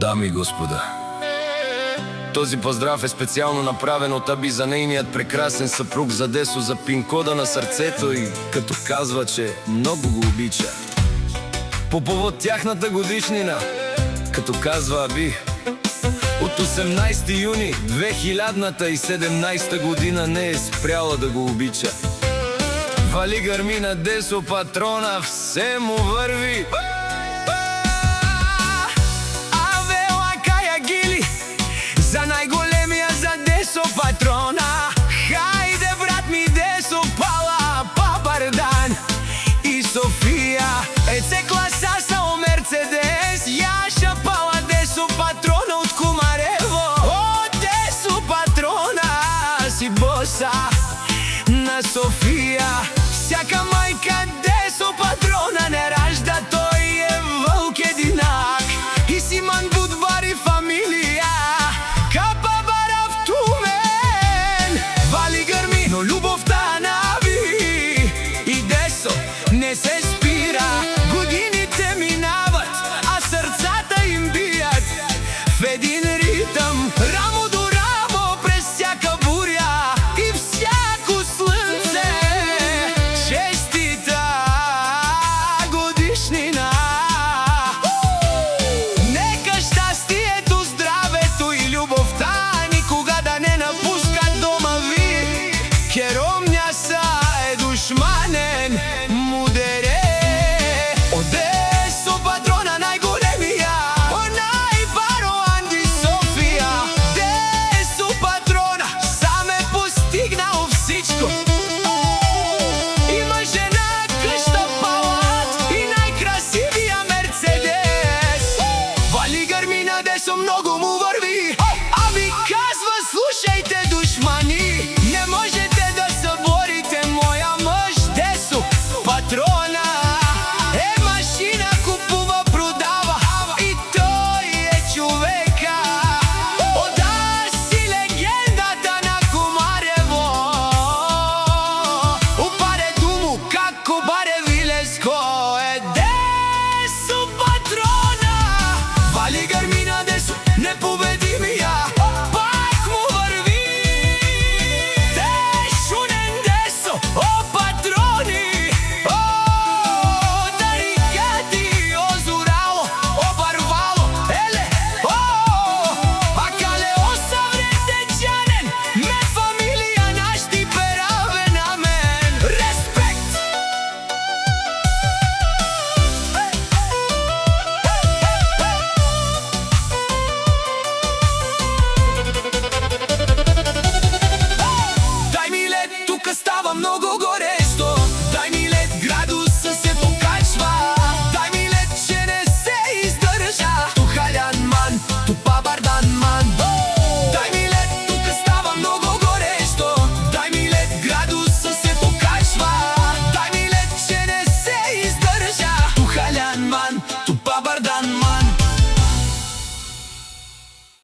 Дами и господа, този поздрав е специално направен от Аби за нейният прекрасен съпруг, за Десо, за пин-кода на сърцето и като казва, че много го обича. По повод тяхната годишнина, като казва Аби, от 18 юни 2017 година не е спряла да го обича. Вали гърми на Десо патрона, все му върви. За най-големия, за Десо патрона. Хайде, брат ми, Десо, пала, Папардан и София. Еце класа са о Мерцедес, яша пала Десо патрона от Кумарево. О, Десо патрона, си боса на София. Всяка майка Десо патрона не ражда, той е вълк единак. И Симан Будвари фамилия. Но любовта на Аби и Десо не се спира. Годините минават, а сърцата им бият в един ритъм, рамо до рамо през всяка буря и всяко слънце. Честита годишнина! Нека щастието, здравето и любовта никога да не напускат дома ви. Керомня са е душманен мудере. О, Десо патрона най-големия, о, най-паро Анди София. Десо патрона сам е постигнал всичко. Има жена, къща, палат и най-красивия Мерцедес. Вали гърми на Десо, много му върви. Аби казва, слушайте, душмани, не можете патрона. Е машина, купува, продава и той е човека. О, да, си легендата на Кумарево. Опаре думо, како баре Вилеско. Е Десо патрона. Вали гърми на Десо, непобедимия, пак му върви. Дешунен Десо, о, патрони. Става много горе.